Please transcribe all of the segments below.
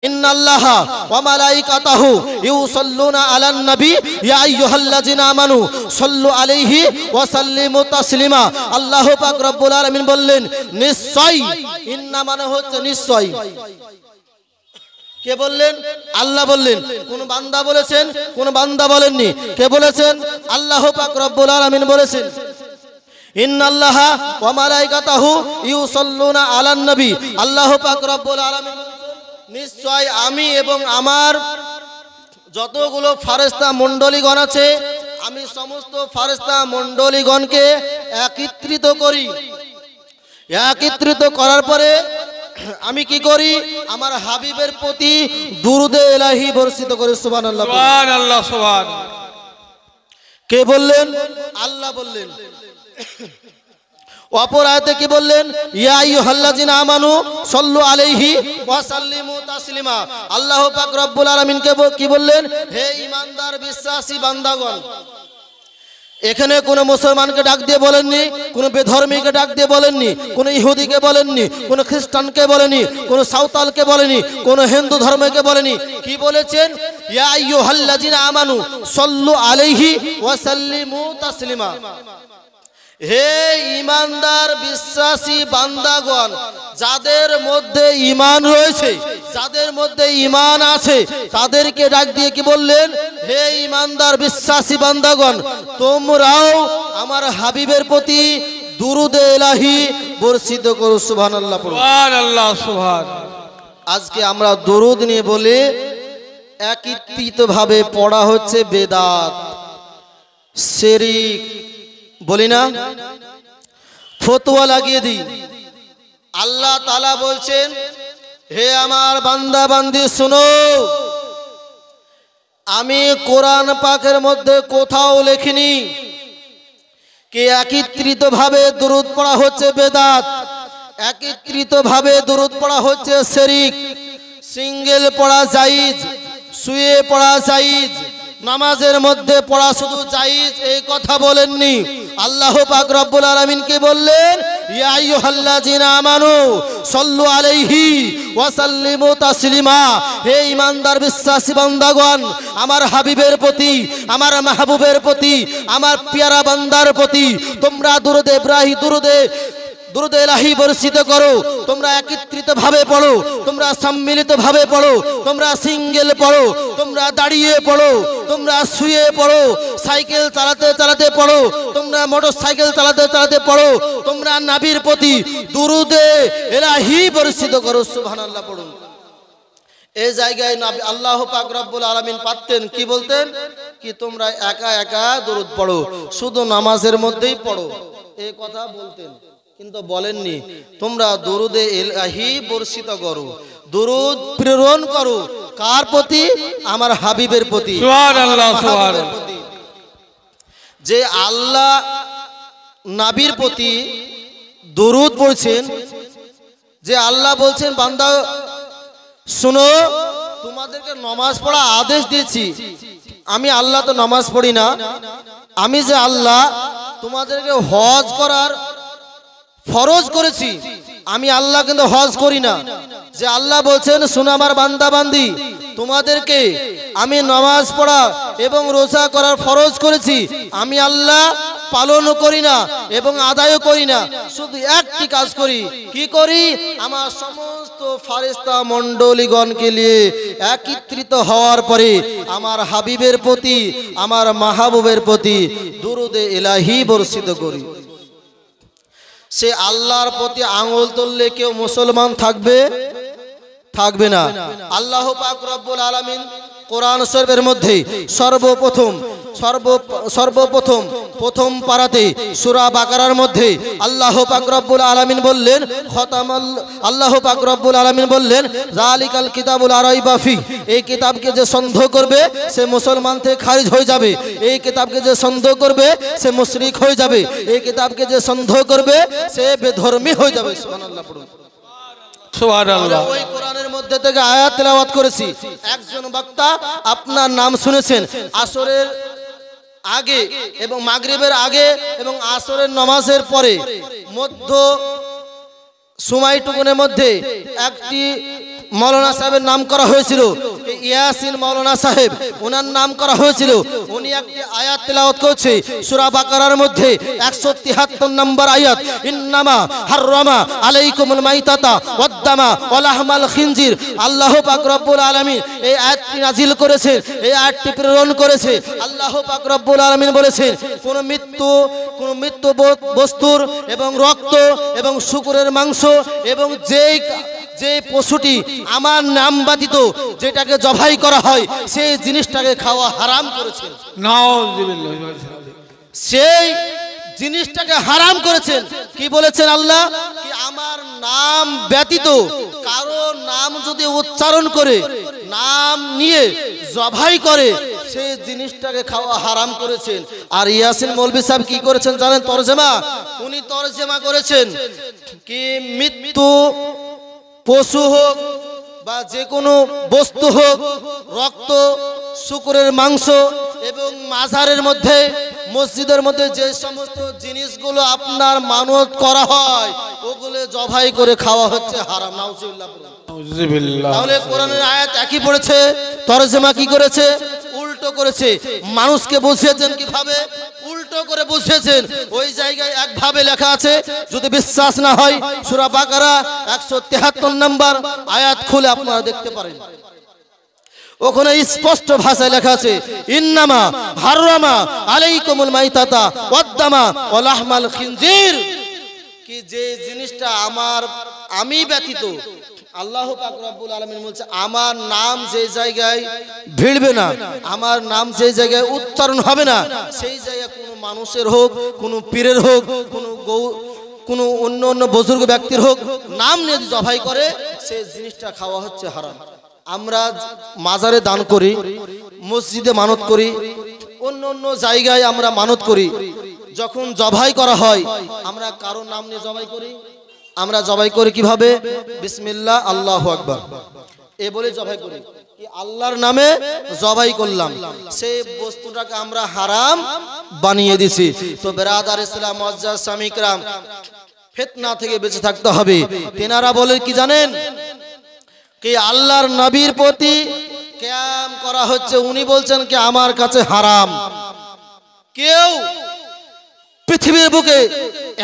ইন্নাল্লাহা ওয়া মালাইকাতাহু ইউসাল্লুনা আলান নবী ইয়া আইয়ুহাল্লাযিনা আমানু সাল্লু আলাইহি ওয়া সাল্লিমু তাসলিমা। আল্লাহ পাক রব্বুল আলামিন বললেন নিশ্চয়, ইন্না মানে হচ্ছে নিশ্চয়। কে বললেন? আল্লাহ বললেন। কোন বান্দা বলেছেন? কোন বান্দা বলেননি। কে বলেছেন? আল্লাহ পাক রব্বুল আলামিন বলেছেন ইন্নাল্লাহা ওয়া মালাইকাতাহু ইউসাল্লুনা আলান নবী। আল্লাহ পাক রব্বুল আলামিন নিশ্চয় আমি এবং আমার যতগুলো ফারেস্তা মণ্ডলীগণ আছে, আমি সমস্ত ফারেস্তা মণ্ডলীগণকে একত্রিত করি। একত্রিত করার পরে আমি কি করি? আমার হাবিবের প্রতি দুরুদে ইলাহি বর্ষিত করি। সুবহানাল্লাহ, সুবহানাল্লাহ, সুবহান। কে বললেন? আল্লাহ বললেন। অপর আয়াতে কি বললেন? ইয়া আইয়ুহাল্লাযিনা আমানু সাল্লু আলাইহি ওয়া সাল্লিমু তাসলিমা। আল্লাহ পাক রব্বুল আলামিন কে কি বললেন? হে ঈমানদার বিশ্বাসী বান্দাগণ। এখানে কোন মুসলমানকে ডাক দিয়ে বলেননি, কোন বেধর্মীকে ডাক দিয়ে বলেননি, কোন ইহুদিকে বলেননি, কোন খ্রিস্টানকে বলেনি, কোন সাঁওতালকে বলেনি, কোন হিন্দু ধর্মকে বলেনি। কি বলেছেন? ইয়া আইয়ুহাল্লাযিনা আমানু সাল্লু আলাইহি ওয়া সাল্লিমু তাসলিমা। হে ঈমানদার বিশ্বাসী বান্দাগণ, যাদের মধ্যে ঈমান রয়েছে, যাদের মধ্যে ঈমান আছে, তাদেরকে ডাক দিয়ে কি বললেন? হে ঈমানদার বিশ্বাসী বান্দাগণ, তোমরাও আমার হাবিবের প্রতি দুরুদে ইলাহি বর্ষিত করো। সুবহানাল্লাহ, সুবহানাল্লাহ, সুবহান। আজকে আমরা দুরুদ নিয়ে বলে একত্রিতভাবে পড়া হচ্ছে বেদাত, শিরক বলি না, ফতোয়া লাগিয়ে দিই। আল্লাহ তাআলা বলছেন হে আমার বান্দা বান্দি শুনো, আমি কোরআন পাকের মধ্যে কোথাও লেখিনি কি একত্রিত ভাবে দুরূদ পড়া হচ্ছে বেদাত, একত্রিত ভাবে দুরূদ পড়া হচ্ছে শিরক। সিঙ্গেল পড়া জায়েজ, শুয়ে পড়া জায়েজ, নামাজের মধ্যে পড়া শুধু জায়েজ, এই কথা বলেননি। আল্লাহ পাক রব্বুল আলামিন কে বললেন? ইয়া আইয়ুহাল্লাযিনা আমানু সাল্লু আলাইহি ওয়া সাল্লিমু তাসলিমা। হে ঈমানদার বিশ্বাসী বান্দাগণ, আমার হাবিবের প্রতি, আমার মাহবুবের প্রতি, আমার পেয়ারা বান্দার প্রতি তোমরা দুরুদে ইব্রাহিম, দুরুদে ইলাহি বর্ষিত করো। তোমরা একত্রিত ভাবে পড়ো, তোমরা সম্মিলিত ভাবে পড়ো, তোমরা সিঙ্গেল পড়ো, তোমরা দাঁড়িয়ে পড়ো, তোমরা শুয়ে পড়ো, সাইকেল চালাতে চালাতে পড়ো, তোমরা মোটর সাইকেল চালাতে চালাতে পড়ো, তোমরা নবীর প্রতি দুরুদে ইলাহি বর্ষিত করো। সুবহানাল্লাহ পড়ুন। এই জায়গায় নবী আল্লাহ পাক রব্বুল আলামিন পারতেন কি বলতেন? কি তোমরা একা একা দুরুদ পড়ো, শুধু নামাজের মধ্যেই পড়ো, এই কথা বলতেন। কিন্তু বলেননি তোমরা দুরুদে ইলাহি বর্ষিত করো, দুরুদ প্রেরণ করো। কার প্রতি? আমার হাবিবের প্রতি। সুবহানাল্লাহ, সুবহানাল্লাহ। যে আল্লাহ নবীর প্রতি দুরুদ পড়ছেন, যে আল্লাহ বলছেন বান্দা শুনো, তোমাদেরকে নামাজ পড়া আদেশ দিয়েছি। আমি আল্লাহ তো নামাজ পড়ি না, আমি যে আল্লাহ তোমাদেরকে হজ করার ফরজ করেছি, আমি আল্লাহ কিন্তু হজ করি না। যে আল্লাহ বলছেন শুনো আমার বান্দা বান্দি, তোমাদেরকে আমি নামাজ পড়া এবং রোজা করার ফরজ করেছি, আমি আল্লাহ পালন করি না এবং আদায় করি না, শুধু একটি কাজ করি। কি করি? আমার সমস্ত ফারেস্তা মণ্ডলীগণকে নিয়ে একত্রিত হওয়ার পরে আমার হাবিবের প্রতি, আমার মাহবুবের প্রতি দুরুদে ইলাহি বর্ষিত করি। সে আল্লাহর প্রতি আঙ্গুল তুললে কেউ মুসলমান থাকবে? থাকবে না। আল্লাহ পাক রব্বুল আলামিন কোরআন শরীফের মধ্যে সর্বপ্রথম প্রথম পারাতে সূরা বাকারার মধ্যে আল্লাহ পাক রব্বুল আলামিন বললেন আল্লাহ পাক রব্বুল আলামিন বললেন যালিকাল কিতাবুল লা রাইবা ফি। এই কিতাবকে যে সন্দেহ করবে সে মুসলমান থেকে খারিজ হয়ে যাবে, এই কিতাবকে যে সন্দেহ করবে সে মুশরিক হয়ে যাবে, এই কিতাবকে যে সন্দেহ করবে সে বেধর্মী হয়ে যাবে। সুবহানাল্লাহ পড়ুন। সুবহানাল্লাহ। ওই কোরআনের মধ্যে থেকে আয়াত তেলাওয়াত করেছি। একজন বক্তা আপনার নাম শুনেছেন আসরের আগে এবং মাগরিবের আগে এবং আসরের নামাজের পরে মধ্য সময়টুকুনের মধ্যে একটি মৌলানা সাহেবের নাম করা হয়েছিল, ইয়াসিন মৌলানা সাহেব, ওনার নাম করা হয়েছিল। উনি একটি আয়াত তেলাওয়াত করছে সূরা বাকারার মধ্যে 173 নম্বর আয়াত, ইন্নামা হাররামা আলাইকুমুল মাইতাতা ওয়াদ-দামা ওয়া লাহমাল খিনজির। আল্লাহ পাক রব্বুল আলামিন এই আয়াতটি নাজিল করেছেন, এই আয়াতটি প্রেরণ করেছে। আল্লাহ পাক রব্বুল আলামিন বলেছেন, কোন মৃত্যু বস্তুর এবং রক্ত এবং শূকরের মাংস এবং যে পশুটি আমার নাম ব্যতীত যেটাকে জবাই করা হয় সেই জিনিসটাকে খাওয়া হারাম করেছেন। নাউযুবিল্লাহ। সেই জিনিসটাকে হারাম করেছেন। কি বলেছেন আল্লাহ? কি আমার নাম ব্যতীত কারো নাম যদি উচ্চারণ করে, নাম নিয়ে জবাই করে, সেই জিনিসটাকে খাওয়া হারাম করেছেন। আর ইয়াসিন মৌলভী সাহেব কি করেছেন জানেন? তরজমা, উনি তরজমা করেছেন কি মৃত্যু পশু হোক বা যে কোনো বস্তু হোক, রক্ত, শূকরের মাংস এবং মাজারের মধ্যে, মসজিদের মধ্যে যে সমস্ত জিনিসগুলো আপনার মানত করা হয় ওগুলো জবাই করে খাওয়া হচ্ছে হারাম। নাউযুবিল্লাহ। তাহলে কোরআনের আয়াত একই পড়েছে, তরজমা কি করেছে? উল্টো করেছে। মানুষকে বুঝিয়েছেন কিভাবে? উল্টো করে বুঝিয়েছেন। ওই জায়গায় একভাবে লেখা আছে, যদি বিশ্বাস না হয় সূরা বাকারা 173 নম্বর আয়াত খুলে আপনারা দেখতে পারেন। ওখানে স্পষ্ট ভাষায় লেখা আছে, ইন্নামা হাররামা আলাইকুমুল মাইতাতা ওয়াদ-দামা ওয়া লাহমাল খিনজির। কি যে জিনিসটা আমি ব্যতীত আল্লাহ পাক রব্বুল আলামিন বলছে, আমার নাম যে জায়গায় ভিড়বে না, আমার নাম যে জায়গায় উচ্চারণ হবে না, সেই জায়গায় কোনো মানুষের হোক, কোনো পীরের হোক, কোনো অন্য বুজুর্গ ব্যক্তির হোক, নাম নিয়ে জবাই করে, সেই জিনিসটা খাওয়া হচ্ছে হারাম। আমরা মাজারে দান করি, মসজিদে মানত করি, অন্য জায়গায় আমরা মানত করি। যখন জবাই করা হয় আমরা কারো নাম নিয়ে জবাই করি। আমরা জবাই করি কিভাবে? বিসমিল্লাহ আল্লাহু আকবার এ বলে জবাই করি। কি আল্লাহর নামে জবাই করলাম, সেই বস্তুটাকে আমরা হারাম বানিয়ে দিছি। তো বেরাদার ইসলাম মুআজ্জাজ সামি کرام, ফিতনা থেকে বেঁচে থাকতে হবে। তেনারা বলে কি জানেন? কি আল্লাহর নবীর প্রতি কিয়াম করা হচ্ছে, উনি বলছেন কি আমার কাছে হারাম। কেউ পৃথিবীর বুকে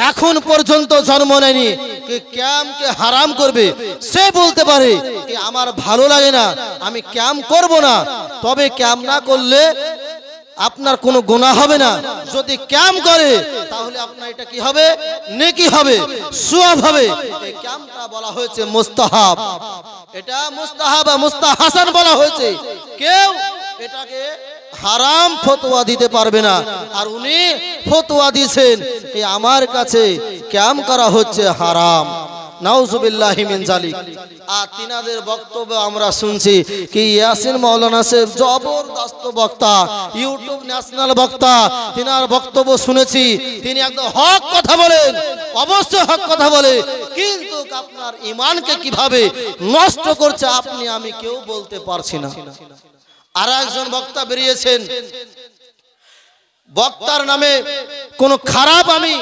এখন পর্যন্ত জন্ম নেয়নি কি কিয়ামকে হারাম করবে। সে বলতে পারে কি আমার ভালো লাগে না, আমি কিয়াম করব না। তবে কিয়াম না করলে আপনার কোনো গুনাহ হবে না। যদি কিয়াম করে তাহলে আপনার এটা কি হবে? নেকি হবে, সওয়াব হবে। এই কিয়ামটা বলা হয়েছে মুস্তাহাব। এটা মুস্তাহাব বা মুস্তাহাসান বলা হয়েছে। কেউ এটাকে হারাম ফতোয়া দিতে পারবে না। আর উনি ফতোয়া দিয়েছেন এই আমার কাছে কিয়াম করা হচ্ছে হারাম। নাউযুবিল্লাহি মিন জালিক। আর তিনাদের বক্তব্য আমরা শুনছি কি ইয়াসিন মাওলানা সাহেব জবরদস্ত বক্তা, ইউটিউব ন্যাশনাল বক্তা। তিনার বক্তব্য শুনেছি, তিনি একদম হক কথা বলেন, অবশ্যই হক কথা বলে, কিন্তু আপনার ঈমানকে কিভাবে নষ্ট করছে আমি কেউ বলতে পারছি না। আর একজন বক্তা বেরিয়েছেন, বক্তার নামে কোনো খারাপ আমি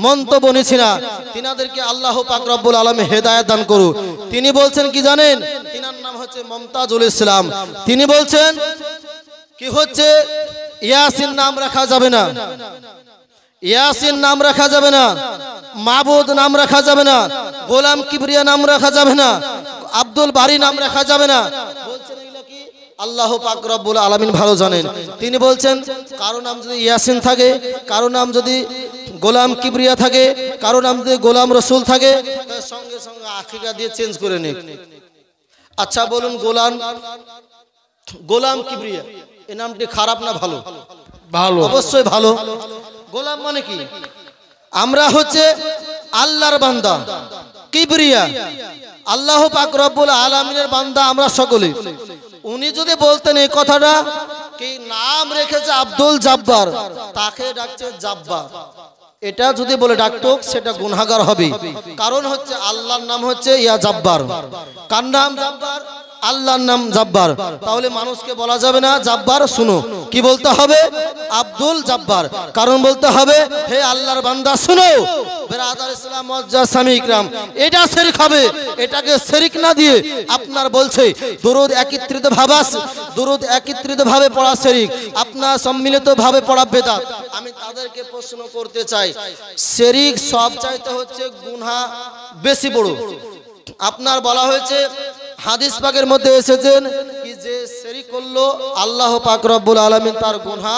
মন্তব্য নিছি না। তিনাদেরকে আল্লাহ পাক রব্বুল আলামিন হেদায়েত দান করুন। তিনি বলছেন কি জানেন? তিনার নাম হচ্ছে মুমতাজুল ইসলাম। তিনি বলছেন কি হচ্ছে ইয়াসিন নাম রাখা যাবে না, ইয়াসিন নাম রাখা যাবে না, মাবুদ নাম রাখা যাবে না, গোলাম কিবরিয়া নাম রাখা যাবে না, আব্দুল বারী নাম রাখা যাবে না। বলছেন এগুলো কি আল্লাহ পাক রব্বুল আলামিন ভালো জানেন। তিনি বলছেন কারো নাম যদি ইয়াসিন থাকে, কারো নাম যদি গোলাম কিবরিয়া থাকে, কারো নাম যদি গোলাম রসুল থাকে, সঙ্গে সঙ্গে আকিকা দিয়ে চেঞ্জ করে নিক। আচ্ছা বলুন, গোলাম কিবরিয়া এই নামটি খারাপ না ভালো? ভালো, অবশ্যই ভালো। গোলাম মানে কি? আমরা হচ্ছে আল্লাহর বান্দা, কিবরিয়া আল্লাহ পাক রব্বুল আলামিনের বান্দা আমরা সকলে। উনি যদি বলতেন এই কথাটা কি নাম রেখেছে আব্দুল জাব্বার, তাকে ডাকছে জাব্বার, এটা যদি বলে ডাকতো সেটা গুনাহগার হবে। কারণ হচ্ছে আল্লাহর নাম হচ্ছে ইয়া জাব্বার। কার নাম জাব্বার? আল্লাহর নাম জব্বার, তাহলে মানুষকে বলা যাবে না জব্বার। শুনো কি বলতে হবে, আব্দুল জব্বার। কারণ বলতে হবে হে আল্লাহর বান্দা শুনো। বিরাদার ইসলাম মুআজ্জাজ সামি ইকরাম, এটা শিরক হবে। এটাকে শিরক না দিয়ে আপনার বলছে দুরূদ একত্রিত ভাবে, দুরূদ একত্রিত ভাবে পড়া শিরক, আপনার সম্মিলিত ভাবে পড়া বেদাত। আমি তাদেরকে প্রশ্ন করতে চাই, শিরক সব চাইতে হচ্ছে গুনাহ বেশি বড়। আপনার বলা হয়েছে হাদিস পাকের মধ্যে এসেছেন কি যে শিরক করলো আল্লাহ পাক রব্বুল আলামিন তার গুনাহ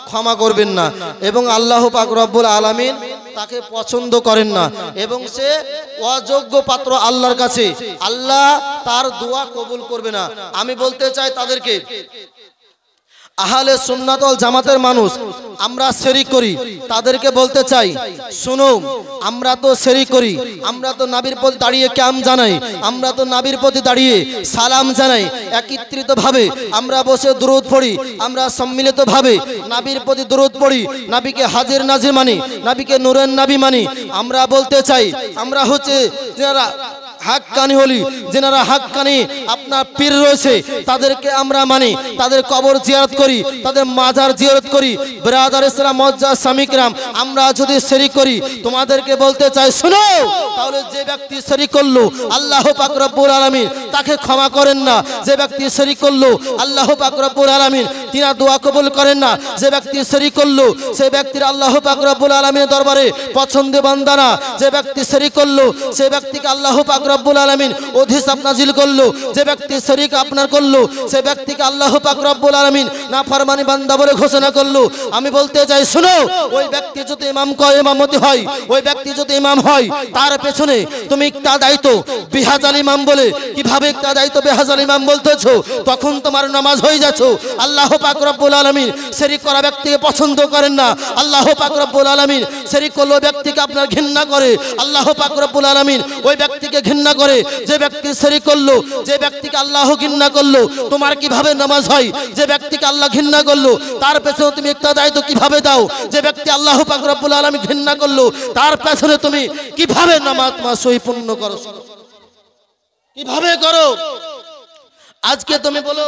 ক্ষমা করবেন না, এবং আল্লাহ পাক রব্বুল আলামিন তাকে পছন্দ করেন না, এবং সে অযোগ্য পাত্র আল্লাহর কাছে, আল্লাহ তার দোয়া কবুল করবে না। আমি বলতে চাই তাদেরকে, আহলে সুন্নাত ওয়াল জামাতের মানুষ আমরা শিরক করি, তাদেরকে বলতে চাই শুনো, আমরা তো শিরক করি, আমরা তো নবীর প্রতি দাঁড়িয়ে ক্যাম জানাই, আমরা তো নবীর প্রতি দাঁড়িয়ে সালাম জানাই, একত্রিত ভাবে আমরা বসে দুরূদ পড়ি, আমরা সম্মিলিত ভাবে নবীর প্রতি দুরূদ পড়ি, নবীকে হাজির নাজির মানি, নবীকে নূরের নবী মানি। আমরা বলতে চাই আমরা হচ্ছে যারা হাক্কানি হলি, যারা হাক্কানি আপনার পীর রয়েছে তাদেরকে আমরা মানি, তাদের কবর জিয়ারত করি, তাদের মাজার জিয়ারত করি। বিরাদার ইসলাম মুআজ্জাজ সামি ইকরাম, আমরা যদি শিরক করি তোমাদেরকে বলতে চাই শুনো, তাহলে যে ব্যক্তি শিরক করলো আল্লাহ পাক রব্বুল আলামিন তাকে ক্ষমা করেন না। যে ব্যক্তি শিরক করলো আল্লাহ পাক রব্বুল আলামিন তিনার দোয়া কবুল করেন না। যে ব্যক্তি শিরক করলো সেই ব্যক্তির আল্লাহ পাক রব্বুল আলামিনের দরবারে পছন্দের বান্দা না। যে ব্যক্তি শিরক করলো সেই ব্যক্তিকে আল্লাহ পাক রব্বুল আলামিন অভিশাপ নাজিল করলো। যে ব্যক্তি শিরক আপনার করলো সেই ব্যক্তিকে আল্লাহ পাক রব্বুল আলামিন নাফরমানি বান্দা বলে ঘোষণা করলো। আমি বলতে চাই শুনো, ওই ব্যক্তি যদি ইমাম কয় ইমামতি হয়, ওই ব্যক্তি যদি ইমাম হয়, তার পেছনে তুমি একটা দায়িত্ব বিহাজাল ইমাম বলে কিভাবে একটা দায়িত্ব বিহাজাল ইমাম বলতেছো, তখন তোমার নামাজ হয়ে যাচ্ছ। আল্লাহ পাক রব্বুল আলামিন শিরক করা ব্যক্তিকে পছন্দ করেন না। আল্লাহ পাক রব্বুল আলামিন শিরক করলো ব্যক্তিকে আপনার ঘৃণা করে। আল্লাহ পাক রব্বুল আলামিন ওই ব্যক্তিকে ঘৃণা করে যে ব্যক্তি শিরক করলো, যে ব্যক্তিকে আল্লাহ ঘৃণা করলো। তোমার কিভাবে নামাজ হয়? যে ব্যক্তিকে আল্লাহ ঘৃণা করলো তার পেছনে তুমি একটা দায়িত্ব কিভাবে দাও? যে ব্যক্তি আল্লাহ পাক রব্বুল আলামিন ঘৃণা করলো তার পেছনে তুমি কিভাবে নামাজ পূর্ণ করো? কিভাবে করো? আজকে তুমি বলো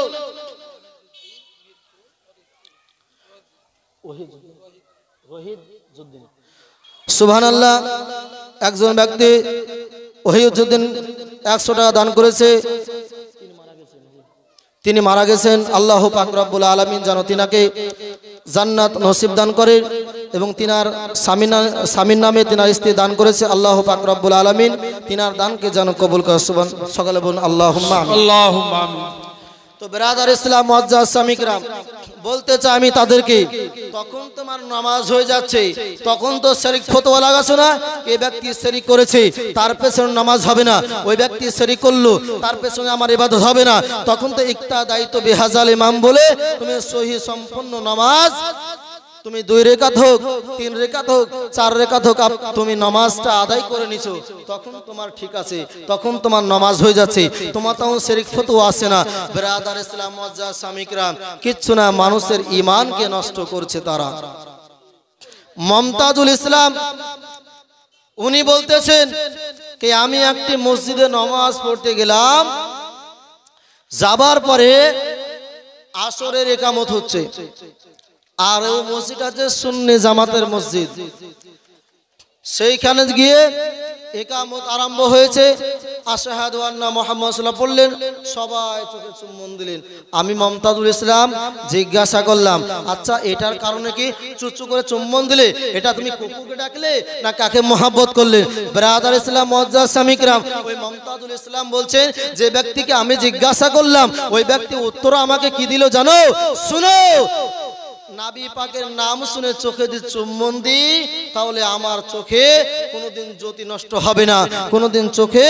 সুবহানাল্লাহ, একজন ব্যক্তি ওহিউদ্দিন 100 টাকা দান করেছে, তিনি মারা গেছেন। আল্লাহ পাক রব্বুল আলামিন যেন তিনাকে জান্নাত নসিব দান করে, এবং তিনার স্বামীর নামে তিনার স্ত্রী দান করেছে। আল্লাহ পাক রব্বুল আলামিন তিনার দানকে যেন কবুল করে। সকালে বলুন আল্লাহুম্মা আমিন। আল্লাহুম্মা আমিন। তো বিরাদার ইসলাম মুআজ্জাজ সামি ইকরাম, বলতে চাই আমি তাদেরকে, তখন তোমার নামাজ হয়ে যাচ্ছে, তখন তো শিরক ফতোয়া লাগাছো না এই ব্যক্তি শিরক করেছে তার পেছনে নামাজ হবে না, ওই ব্যক্তি শিরক করলো তার পেছনে আমার ইবাদত হবে না। তখন তো একটা দায়িত্ব বিহাজাল ইমাম বলে তুমি সহি সম্পূর্ণ নামাজ, তুমি 2 রেকাত হোক 3 রেকাত হোক 4 রেকাত হোক তুমি নামাজটা আদায় করে নিছো, তখন তোমার ঠিক আছে, তখন তোমার নামাজ হয়ে যাচ্ছে, তোমার তাও শিরক ফতোয়া আসে না। বিরাদার ইসলাম মুআজ্জাজ সামি ইকরাম, কিচ্ছু না, মানুষের ঈমানকে নষ্ট করছে তারা। মুমতাজুল ইসলাম উনি বলতেছেন যে আমি একটি মসজিদে নামাজ পড়তে গেলাম, যাবার পরে আসরের ইকামত হচ্ছে, আর ও মসজিদ আছে সুন্নি জামাতের মসজিদ, সেইখানে গিয়ে ইকামত আরম্ভ হয়েছে, আশহাদু আন্না মুহাম্মাদ রাসূলুল্লাহ পড়লেন, সবাই চোখে চুম্বন দিলেন। আমি মুমতাজুল ইসলাম জিজ্ঞাসা করলাম, আচ্ছা এটার কারণে কি চুচু করে চুম্বন দিলে? এটা তুমি কুকুরকে ডাকলে না কাকে মহব্বত করলে? বিরাদার ইসলাম মুআজ্জাজ সামি ইকরাম, ওই মুমতাজুল ইসলাম বলছেন যে ব্যক্তিকে আমি জিজ্ঞাসা করলাম ওই ব্যক্তি উত্তর আমাকে কি দিল জানো? শুনো, নবী পাকের নাম শুনে চোখে যদি চুম্বন দিই তাহলে আমার চোখে কোনোদিন জ্যোতি নষ্ট হবে না, কোনোদিন চোখে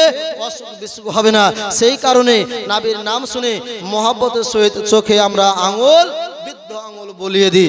অসুখ বিসুখ হবে না। সেই কারণে নবীর নাম শুনে মহব্বতের সহিত চোখে আমরা আঙুল বৃদ্ধ আঙুল বলিয়ে দিই।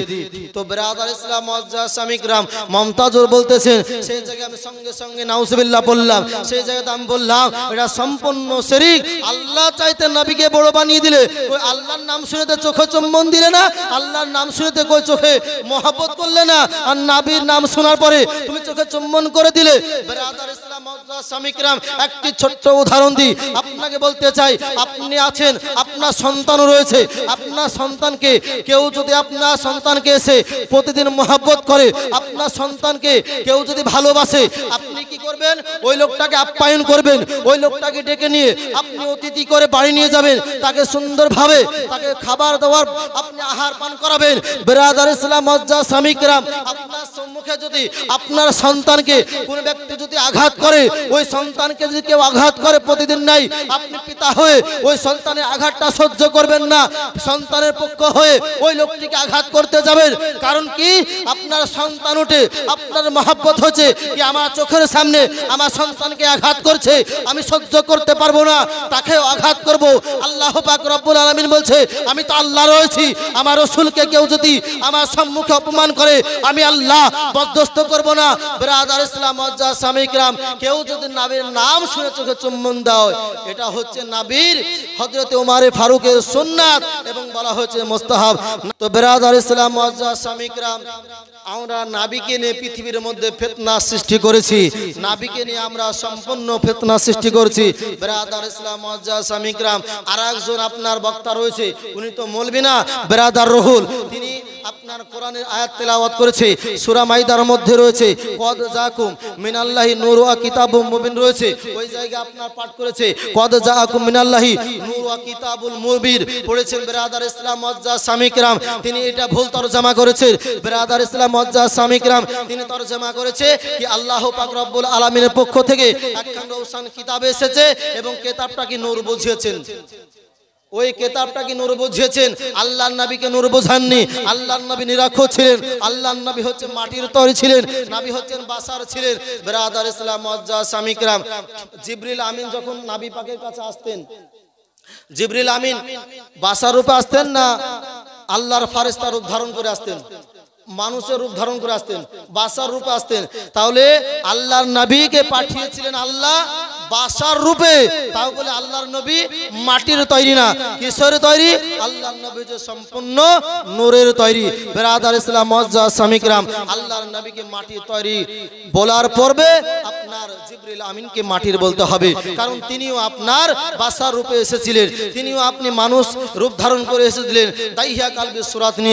তো ব্রাদার ইসলাম মুআজ্জাজ স্বামী کرام মমতাজুর বলতেছেন, সেই জায়গায় আমি সঙ্গে সঙ্গে নাউজুবিল্লাহ বললাম, সেই জায়গাতে আমি বললাম এটা সম্পূর্ণ শিরক। আল্লাহ চাইতে নবীকে বড় বানিয়ে দিলে, ওই আল্লাহর নাম শুনেতে চোখে চুম্বন দিলে না, আল্লাহর নাম শুনেতে কই চোখে মহব্বত করলে না, আর নবীর নাম শোনার পরে তুমি চোখে চুম্বন করে দিলে। ব্রাদার ইসলাম মুআজ্জাজ স্বামী کرام একটি ছোট্ট উদাহরণ দিই আপনাকে বলতে চাই, আপনি আছেন, আপনার সন্তানও রয়েছে, আপনার সন্তানকে কেউ যদি আপনার সন্তানকে এসে প্রতিদিন মহব্বত করে, আপনার সন্তানকে কেউ যদি ভালোবাসে, আপনি কি করবেন? ওই লোকটাকে আপ্যায়ন করবেন, ওই লোকটাকে ডেকে নিয়ে আপনি অতিথি করে বাড়ি নিয়ে যাবেন, তাকে সুন্দরভাবে তাকে খাবার দাবার আপনি আহার পান করাবেন। ব্রাদার ইসলাম মুআজ্জাজ স্বামী کرام আপনার সম্মুখে যদি আপনার সন্তানকে কোন ব্যক্তি যদি আঘাত করে, ওই সন্তানকে যদি কেউ আঘাত করে প্রতিদিন নাই, আপনি পিতা হয়ে ওই সন্তানের আঘাতটা সহ্য করবেন না, সন্তানের পক্ষ হয়ে ওই লোকটিকে আঘাত করতে যাবেন। কারণ কি? আপনার সন্তান উঠে আপনার মহব্বত হচ্ছে কি আমার চোখের সামনে আমার সন্তানকে আঘাত করছে, আমি সহ্য করতে পারবো না, তাকে আঘাত করব। আল্লাহ পাক রব্বুল আলামিন বলছে আমি তো আল্লাহ রয়েছি, আমার রাসূলকে কেউ যদি আমার সম্মুখে অপমান করে আমি আল্লাহ বরদাস্ত করব না। ব্রাদার ইসলাম মুআজ্জাজ স্বামী کرام কেউ যদি নবীর নাম শুনে চোখে চুম্বন দেয়, এটা হচ্ছে নবীর হযরত ওমর ফারুকের সুন্নাত এবং বলা হচ্ছে মুস্তাহাব। তো ব্রাদার ইসলাম মুআজ্জাজ স্বামী کرام আমরা নবীকে নিয়ে পৃথিবীর মধ্যে ফিতনা সৃষ্টি করেছি, নবীকে নিয়ে আমরা সম্পূর্ণ ফিতনা সৃষ্টি করেছি। ব্রাদার ইসলাম মুআজ্জাজ স্বামী کرام আরেকজন আপনার বক্তা রয়েছে, উনি তো মৌলবি না, ব্রাদার রুহুল, তিনি আপনার কোরআনের আয়াত তেলাওয়াত করেছে, সূরা মাইদার মধ্যে রয়েছে কদ জাকুম মিনাল্লাহি নূর ওয়া কিতাবুম মুবিন রয়েছে, ওই জায়গায় আপনার পাঠ করেছে কদ জাকুম মিনাল্লাহি নূর ওয়া কিতাবুল মুবিন পড়েছেন ব্রাদার ইসলাম মুআজ্জাজ স্বামী کرام, তিনি এটা ভুল তরজমা করেছেন। ব্রাদার ইসলাম মুআজ্জাজ স্বামী کرام তিনি তরজমা করেছে কি আল্লাহ পাক রব্বুল আলামিনের পক্ষ থেকে একখান রওশন কিতাব এসেছে এবং কিতাবটা কি নূর বুঝিয়েছেন, ওই কিতাবটা কি নূর বুঝিয়েছেন, আল্লাহর নবীকে নূর বোঝাননি। আল্লাহর নবী নিরাক্ষর ছিলেন, আল্লাহর নবী হচ্ছে মাটির তৈরি ছিলেন, নবী হচ্ছেন বাশার ছিলেন। ব্রাদার ইসলাম মুআজ্জাজ স্বামী کرام জিবরিল আমিন যখন নবী পাকের কাছে আসতেন, জিবরিল আমিন বাশার রূপে আসতেন না আল্লাহর ফেরেশতা রূপ ধারণ করে আসতেন, মানুষের রূপ ধারণ করে আসতেন, বাশার রূপে আসতেন? তাহলে আল্লাহর নবীকে পাঠিয়েছিলেন আল্লাহ বাশার রূপে, তাও বলে আল্লাহর নবী মাটির তৈরি না, কিসের তৈরি? আল্লাহর নবী যে সম্পূর্ণ নূরের তৈরি। ব্রাদার ইসলাম মুআজ্জাজ স্বামী کرام আল্লাহর নবীকে মাটির তৈরি বলার পূর্বে আপনার জিবরিল আমিনকে মাটির বলতে হবে, কারণ তিনিও আপনার বাশার রূপে এসেছিলেন, তিনিও আপনি মানুষ রূপ ধারণ করে এসেছিলেন। দাইহা কালবি সুরাত নিয়ে